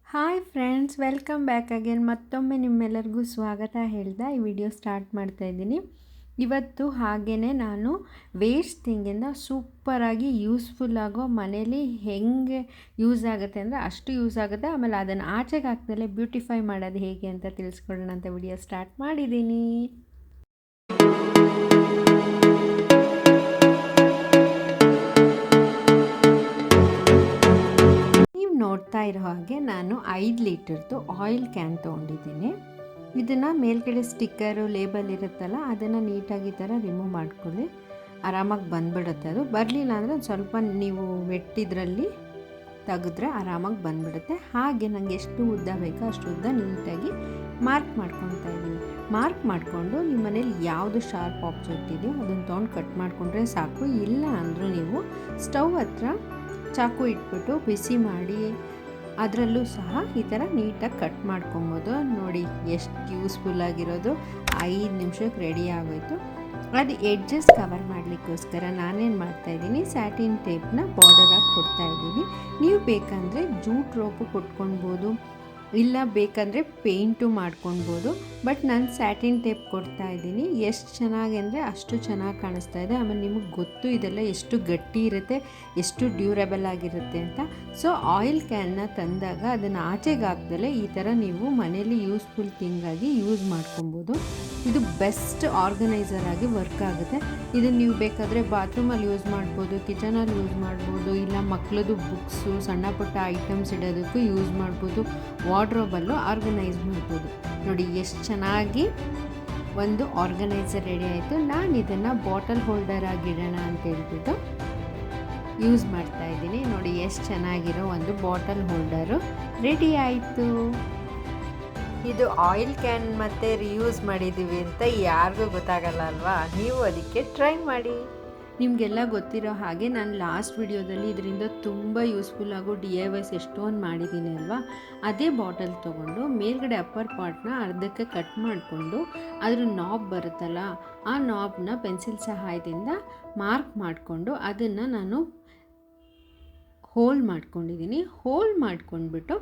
Hi friends, welcome back again. ಮತ್ತೊಮ್ಮೆ ನಿಮ್ಮೆಲ್ಲರಿಗೂ ಸ್ವಾಗತ ಹೇಳ್ದೆ ಈ ವಿಡಿಯೋ ಸ್ಟಾರ್ಟ್ ಮಾಡ್ತಾಯಿದ್ದೀನಿ. ಇವತ್ತು ಹಾಗೇ ನಾನು ವೇಸ್ಟ್ ಥಿಂಗಿಂದ ಸೂಪರಾಗಿ ಯೂಸ್ಫುಲ್ ಆಗೋ ಮನೇಲಿ ಹೆಂಗೆ ಯೂಸ್ ಆಗುತ್ತೆ ಅಂದರೆ ಅಷ್ಟು ಯೂಸ್ ಆಗುತ್ತೆ. ಆಮೇಲೆ ಅದನ್ನು ಆಚೆಗೆ ಹಾಕ್ದಲ್ಲೇ ಬ್ಯೂಟಿಫೈ ಮಾಡೋದು ಹೇಗೆ ಅಂತ ತಿಳಿಸ್ಕೊಡೋಣ ಅಂತ ವಿಡಿಯೋ ಸ್ಟಾರ್ಟ್ ಮಾಡಿದ್ದೀನಿ. ನೋಡ್ತಾ ಇರೋ ಹಾಗೆ ನಾನು 5 ಲೀಟರ್ದು ಆಯಿಲ್ ಕ್ಯಾನ್ ತೊಗೊಂಡಿದ್ದೀನಿ. ಇದನ್ನು ಮೇಲ್ಗಡೆ ಸ್ಟಿಕ್ಕರು ಲೇಬಲ್ ಇರುತ್ತಲ್ಲ ಅದನ್ನು ನೀಟಾಗಿ ಈ ಥರ ರಿಮೂವ್ ಮಾಡ್ಕೊಳ್ಳಿ. ಆರಾಮಾಗಿ ಬಂದುಬಿಡುತ್ತೆ. ಅದು ಬರಲಿಲ್ಲ ಅಂದರೆ ಒಂದು ಸ್ವಲ್ಪ ನೀವು ವೆಟ್ಟಿದ್ರಲ್ಲಿ ತೆಗೆದ್ರೆ ಆರಾಮಾಗಿ ಬಂದುಬಿಡುತ್ತೆ. ಹಾಗೆ ನನಗೆ ಎಷ್ಟು ಉದ್ದ ಬೇಕೋ ಅಷ್ಟು ಉದ್ದ ನೀಟಾಗಿ ಮಾರ್ಕ್ ಮಾಡ್ಕೊತಾ ಇದ್ದೀನಿ. ಮಾರ್ಕ್ ಮಾಡಿಕೊಂಡು ನಿಮ್ಮ ಮನೇಲಿ ಯಾವುದು ಶಾರ್ಪ್ ಆಬ್ಜೆಕ್ಟ್ ಇದೆಯೋ ಅದನ್ನು ತೊಗೊಂಡು ಕಟ್ ಮಾಡಿಕೊಂಡ್ರೆ ಸಾಕು. ಇಲ್ಲ ಅಂದರೂ ನೀವು ಸ್ಟವ್ ಹತ್ರ ಚಾಕು ಇಟ್ಬಿಟ್ಟು ಬಿಸಿ ಮಾಡಿ ಅದರಲ್ಲೂ ಸಹ ಈ ಥರ ನೀಟಾಗಿ ಕಟ್ ಮಾಡ್ಕೊಬೋದು. ನೋಡಿ ಎಷ್ಟು ಯೂಸ್ಫುಲ್ ಆಗಿರೋದು. 5 ನಿಮಿಷಕ್ಕೆ ರೆಡಿ ಆಗೋಯ್ತು. ಅದು ಎಡ್ಜಸ್ ಕವರ್ ಮಾಡಲಿಕ್ಕೋಸ್ಕರ ನಾನೇನು ಮಾಡ್ತಾಯಿದ್ದೀನಿ, ಸ್ಯಾಟಿನ್ ಟೇಪ್ನ ಬಾರ್ಡರಾಗಿ ಕೊಡ್ತಾಯಿದ್ದೀನಿ. ನೀವು ಬೇಕಂದರೆ ಜೂಟ್ ರೋಪು ಕೊಟ್ಕೊಳ್ಬೋದು, ಇಲ್ಲ ಬೇಕಂದರೆ ಪೇಂಟು ಮಾಡ್ಕೊಳ್ಬೋದು. ಬಟ್ ನಾನು ಸ್ಯಾಟಿನ್ ಟೇಪ್ ಕೊಡ್ತಾ ಇದ್ದೀನಿ. ಎಷ್ಟು ಚೆನ್ನಾಗಿ ಅಂದರೆ ಅಷ್ಟು ಚೆನ್ನಾಗಿ ಕಾಣಿಸ್ತಾ ಇದೆ. ಆಮೇಲೆ ನಿಮಗೆ ಗೊತ್ತು ಇದೆಲ್ಲ ಎಷ್ಟು ಗಟ್ಟಿ ಇರುತ್ತೆ, ಎಷ್ಟು ಡ್ಯೂರಬಲ್ ಆಗಿರುತ್ತೆ ಅಂತ. ಸೊ ಆಯಿಲ್ ಕ್ಯಾನ್ನ ತಂದಾಗ ಅದನ್ನು ಆಚೆಗೆ ಹಾಕ್ದಲೇ ಈ ಥರ ನೀವು ಮನೇಲಿ ಯೂಸ್ಫುಲ್ ಥಿಂಗಾಗಿ ಯೂಸ್ ಮಾಡ್ಕೊಬೋದು. ಇದು ಬೆಸ್ಟ್ ಆರ್ಗನೈಸರ್ ಆಗಿ ವರ್ಕ್ ಆಗುತ್ತೆ. ಇದನ್ನು ನೀವು ಬೇಕಾದರೆ ಬಾತ್ರೂಮಲ್ಲಿ ಯೂಸ್ ಮಾಡ್ಬೋದು, ಕಿಚನಲ್ಲಿ ಯೂಸ್ ಮಾಡ್ಬೋದು, ಇಲ್ಲ ಮಕ್ಕಳದು ಬುಕ್ಸು ಸಣ್ಣ ಪುಟ್ಟ ಐಟಮ್ಸ್ ಇಡೋದಕ್ಕೂ ಯೂಸ್ ಮಾಡ್ಬೋದು, ವಾರ್ಡ್ರೋಬಲ್ಲೂ ಆರ್ಗನೈಸ್ ಮಾಡ್ಬೋದು. ನೋಡಿ ಎಷ್ಟು ಚೆನ್ನಾಗಿ ಒಂದು ಆರ್ಗನೈಸರ್ ರೆಡಿ ಆಯಿತು. ನಾನು ಇದನ್ನು ಬಾಟಲ್ ಹೋಲ್ಡರ್ ಆಗಿಡೋಣ ಅಂತ ಹೇಳ್ಬಿಟ್ಟು ಯೂಸ್ ಮಾಡ್ತಾ ಇದ್ದೀನಿ. ನೋಡಿ ಎಷ್ಟು ಚೆನ್ನಾಗಿರೋ ಒಂದು ಬಾಟಲ್ ಹೋಲ್ಡರು ರೆಡಿ ಆಯಿತು. ಇದು ಆಯಿಲ್ ಕ್ಯಾನ್ ಮತ್ತು ರಿಯೂಸ್ ಮಾಡಿದ್ದೀವಿ ಅಂತ ಯಾರಿಗೂ ಗೊತ್ತಾಗಲ್ಲ ಅಲ್ವಾ? ನೀವು ಅದಕ್ಕೆ ಟ್ರೈ ಮಾಡಿ. ನಿಮಗೆಲ್ಲ ಗೊತ್ತಿರೋ ಹಾಗೆ ನಾನು ಲಾಸ್ಟ್ ವಿಡಿಯೋದಲ್ಲಿ ಇದರಿಂದ ತುಂಬ ಯೂಸ್ಫುಲ್ ಆಗೋ DIYs ಎಷ್ಟೊಂದು ಮಾಡಿದ್ದೀನಿ ಅಲ್ವಾ? ಅದೇ ಬಾಟಲ್ ತೊಗೊಂಡು ಮೇಲ್ಗಡೆ ಅಪ್ಪರ್ ಪಾರ್ಟ್ನ ಅರ್ಧಕ್ಕೆ ಕಟ್ ಮಾಡಿಕೊಂಡು ಅದ್ರ ನಾಬ್ ಬರುತ್ತಲ್ಲ ಆ ನಾಬ್ನ ಪೆನ್ಸಿಲ್ ಸಹಾಯದಿಂದ ಮಾರ್ಕ್ ಮಾಡಿಕೊಂಡು ಅದನ್ನು ನಾನು ಹೋಲ್ ಮಾಡ್ಕೊಂಡಿದ್ದೀನಿ. ಹೋಲ್ ಮಾಡ್ಕೊಂಡ್ಬಿಟ್ಟು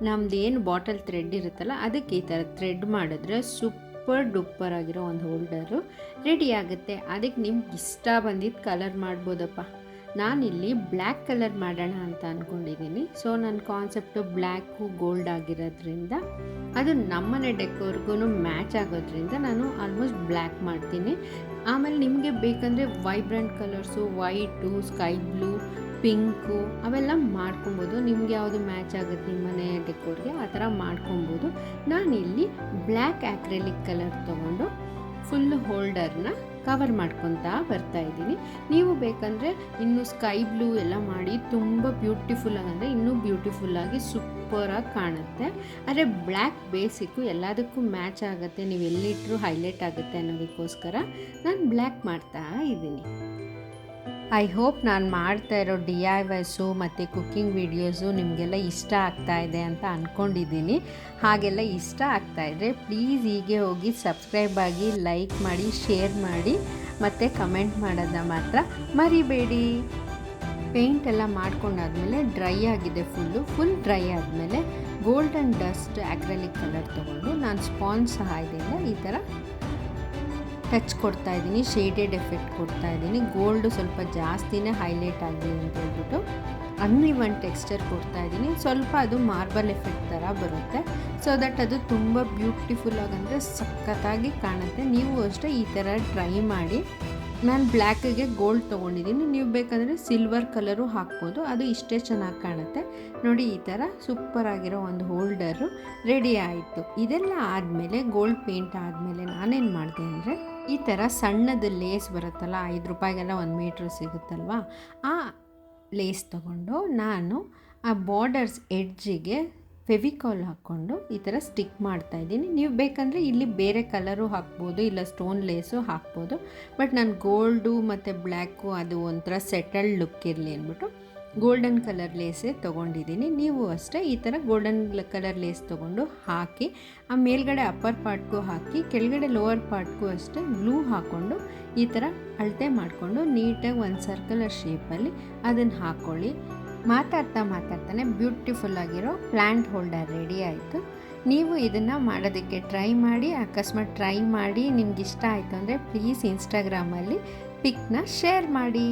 ನಮ್ದು ಏನು ಬಾಟಲ್ ಥ್ರೆಡ್ ಇರುತ್ತಲ್ಲ ಅದಕ್ಕೆ ಈ ಥರ ಥ್ರೆಡ್ ಮಾಡಿದ್ರೆ ಸೂಪರ್ ಡೂಪರ್ ಆಗಿರೋ ಒಂದು ಹೋಲ್ಡರು ರೆಡಿ ಆಗುತ್ತೆ. ಅದಕ್ಕೆ ನಿಮ್ಗೆ ಇಷ್ಟ ಬಂದಿದ್ದು ಕಲರ್ ಮಾಡ್ಬೋದಪ್ಪ. ನಾನಿಲ್ಲಿ ಬ್ಲ್ಯಾಕ್ ಕಲರ್ ಮಾಡೋಣ ಅಂತ ಅಂದ್ಕೊಂಡಿದ್ದೀನಿ. ಸೊ ನನ್ನ ಕಾನ್ಸೆಪ್ಟು ಬ್ಲ್ಯಾಕು ಗೋಲ್ಡ್ ಆಗಿರೋದ್ರಿಂದ ಅದು ನಮ್ಮನೆ ಡೆಕೋರ್ಗೂ ಮ್ಯಾಚ್ ಆಗೋದ್ರಿಂದ ನಾನು ಆಲ್ಮೋಸ್ಟ್ ಬ್ಲ್ಯಾಕ್ ಮಾಡ್ತೀನಿ. ಆಮೇಲೆ ನಿಮಗೆ ಬೇಕಂದರೆ vibrant colours, white, sky blue, pink ಅವೆಲ್ಲ ಮಾಡ್ಕೊಬೋದು. ನಿಮ್ಗೆ ಯಾವುದು ಮ್ಯಾಚ್ ಆಗುತ್ತೆ ನಿಮ್ಮ ಮನೆ ಡೆಕೋರ್ಗೆ ಆ ಥರ ಮಾಡ್ಕೊಬೋದು. ನಾನಿಲ್ಲಿ ಬ್ಲ್ಯಾಕ್ ಆಕ್ರೆಲಿಕ್ ಕಲರ್ ತೊಗೊಂಡು ಫುಲ್ ಹೋಲ್ಡರ್ನ ಕವರ್ ಮಾಡ್ಕೊತಾ ಬರ್ತಾಯಿದ್ದೀನಿ. ನೀವು ಬೇಕಂದರೆ ಇನ್ನೂ ಸ್ಕೈ ಬ್ಲೂ ಎಲ್ಲ ಮಾಡಿ ತುಂಬ ಬ್ಯೂಟಿಫುಲ್ಲಾಗಿ ಅಂದರೆ ಇನ್ನೂ ಬ್ಯೂಟಿಫುಲ್ಲಾಗಿ ಸೂಪರಾಗಿ ಕಾಣುತ್ತೆ. ಆದರೆ ಬ್ಲ್ಯಾಕ್ ಬೇಸಿಕ್ಕು ಎಲ್ಲದಕ್ಕೂ ಮ್ಯಾಚ್ ಆಗುತ್ತೆ, ನೀವು ಎಲ್ಲಿಟ್ಟರೂ ಹೈಲೈಟ್ ಆಗುತ್ತೆ ಅನ್ನೋದಕ್ಕೋಸ್ಕರ ನಾನು ಬ್ಲ್ಯಾಕ್ ಮಾಡ್ತಾ ಇದ್ದೀನಿ. ಐ ಹೋಪ್ ನಾನು ಮಾಡ್ತಾ ಇರೋ DIYಸು ಮತ್ತು ಕುಕ್ಕಿಂಗ್ ವೀಡಿಯೋಸು ನಿಮಗೆಲ್ಲ ಇಷ್ಟ ಆಗ್ತಾಯಿದೆ ಅಂತ ಅಂದ್ಕೊಂಡಿದ್ದೀನಿ. ಹಾಗೆಲ್ಲ ಇಷ್ಟ ಆಗ್ತಾಯಿದ್ರೆ ಪ್ಲೀಸ್ ಹೀಗೆ ಹೋಗಿ ಸಬ್ಸ್ಕ್ರೈಬ್ ಆಗಿ, ಲೈಕ್ ಮಾಡಿ, ಶೇರ್ ಮಾಡಿ ಮತ್ತು ಕಮೆಂಟ್ ಮಾಡೋದನ್ನ ಮಾತ್ರ ಮರಿಬೇಡಿ. ಪೇಂಟ್ ಎಲ್ಲ ಮಾಡ್ಕೊಂಡಾದ್ಮೇಲೆ ಡ್ರೈ ಆಗಿದೆ, ಫುಲ್ ಡ್ರೈ ಆದಮೇಲೆ ಗೋಲ್ಡನ್ ಡಸ್ಟ್ ಆಕ್ರೆಲಿಕ್ ಕಲರ್ ತೊಗೊಂಡು ನಾನು ಸ್ಪಾಂಜ್ ಸಹಾಯದಿಂದ ಈ ಥರ ಟಚ್ ಕೊಡ್ತಾ ಇದ್ದೀನಿ, ಶೇಡೆಡ್ ಎಫೆಕ್ಟ್ ಕೊಡ್ತಾ ಇದ್ದೀನಿ. ಗೋಲ್ಡು ಸ್ವಲ್ಪ ಜಾಸ್ತಿನೇ ಹೈಲೈಟ್ ಆಗಲಿ ಅಂತ ಹೇಳ್ಬಿಟ್ಟು ಅನ್ಇವನ್ ಟೆಕ್ಸ್ಚರ್ ಕೊಡ್ತಾ ಇದ್ದೀನಿ. ಸ್ವಲ್ಪ ಅದು ಮಾರ್ಬಲ್ ಎಫೆಕ್ಟ್ ಥರ ಬರುತ್ತೆ. ಸೊ ದಟ್ ಅದು ತುಂಬ ಬ್ಯೂಟಿಫುಲ್ಲಾಗಿ ಅಂದರೆ ಸಖತ್ತಾಗಿ ಕಾಣುತ್ತೆ. ನೀವು ಅಷ್ಟೇ ಈ ಥರ ಟ್ರೈ ಮಾಡಿ. ನಾನು ಬ್ಲ್ಯಾಕಿಗೆ ಗೋಲ್ಡ್ ತೊಗೊಂಡಿದ್ದೀನಿ, ನೀವು ಬೇಕಂದರೆ ಸಿಲ್ವರ್ ಕಲರು ಹಾಕ್ಬೋದು, ಅದು ಇಷ್ಟೇ ಚೆನ್ನಾಗಿ ಕಾಣುತ್ತೆ. ನೋಡಿ ಈ ಥರ ಸೂಪರಾಗಿರೋ ಒಂದು ಹೋಲ್ಡರು ರೆಡಿ ಆಯಿತು. ಇದೆಲ್ಲ ಆದಮೇಲೆ ಗೋಲ್ಡ್ ಪೇಂಟ್ ಆದಮೇಲೆ ನಾನೇನು ಮಾಡಿದೆ ಅಂದರೆ ಈ ಥರ ಸಣ್ಣದು ಲೇಸ್ ಬರುತ್ತಲ್ಲ, 5 ರೂಪಾಯಿಗೆಲ್ಲ 1 ಮೀಟ್ರ್ ಸಿಗುತ್ತಲ್ವ, ಆ ಲೇಸ್ ತೊಗೊಂಡು ನಾನು ಆ ಬಾರ್ಡರ್ಸ್ ಎಡ್ಜಿಗೆ ಫೆವಿಕಾಲ್ ಹಾಕ್ಕೊಂಡು ಈ ಥರ ಸ್ಟಿಕ್ ಮಾಡ್ತಾಯಿದ್ದೀನಿ. ನೀವು ಬೇಕಂದರೆ ಇಲ್ಲಿ ಬೇರೆ ಕಲರು ಹಾಕ್ಬೋದು, ಇಲ್ಲ ಸ್ಟೋನ್ ಲೇಸು ಹಾಕ್ಬೋದು. ಬಟ್ ನಾನು ಗೋಲ್ಡು ಮತ್ತು ಬ್ಲ್ಯಾಕು ಅದು ಒಂಥರ ಸೆಟಲ್ಡ್ ಲುಕ್ ಇರಲಿ ಅಂದ್ಬಿಟ್ಟು ಗೋಲ್ಡನ್ ಕಲರ್ ಲೇಸೇ ತೊಗೊಂಡಿದ್ದೀನಿ. ನೀವು ಅಷ್ಟೇ ಈ ಥರ ಗೋಲ್ಡನ್ ಕಲರ್ ಲೇಸ್ ತೊಗೊಂಡು ಹಾಕಿ, ಆ ಮೇಲ್ಗಡೆ ಅಪ್ಪರ್ ಪಾರ್ಟ್ಗೂ ಹಾಕಿ, ಕೆಳಗಡೆ ಲೋವರ್ ಪಾರ್ಟ್ಗೂ ಅಷ್ಟೇ ಗ್ಲೂ ಹಾಕ್ಕೊಂಡು ಈ ಥರ ಅಳತೆ ಮಾಡಿಕೊಂಡು ನೀಟಾಗಿ ಒಂದು ಸರ್ಕಲರ್ ಶೇಪಲ್ಲಿ ಅದನ್ನು ಹಾಕ್ಕೊಳ್ಳಿ. ಮಾತಾಡ್ತಾನೆ ಬ್ಯೂಟಿಫುಲ್ ಆಗಿರೋ ಪ್ಲ್ಯಾಂಟ್ ಹೋಲ್ಡರ್ ರೆಡಿ ಆಯಿತು. ನೀವು ಇದನ್ನು ಮಾಡೋದಕ್ಕೆ ಟ್ರೈ ಮಾಡಿ. ಅಕಸ್ಮಾತ್ ಟ್ರೈ ಮಾಡಿ ನಿಮ್ಗೆ ಇಷ್ಟ ಆಯಿತು ಅಂದರೆ ಪ್ಲೀಸ್ ಇನ್ಸ್ಟಾಗ್ರಾಮಲ್ಲಿ ಪಿಕ್ನ ಶೇರ್ ಮಾಡಿ.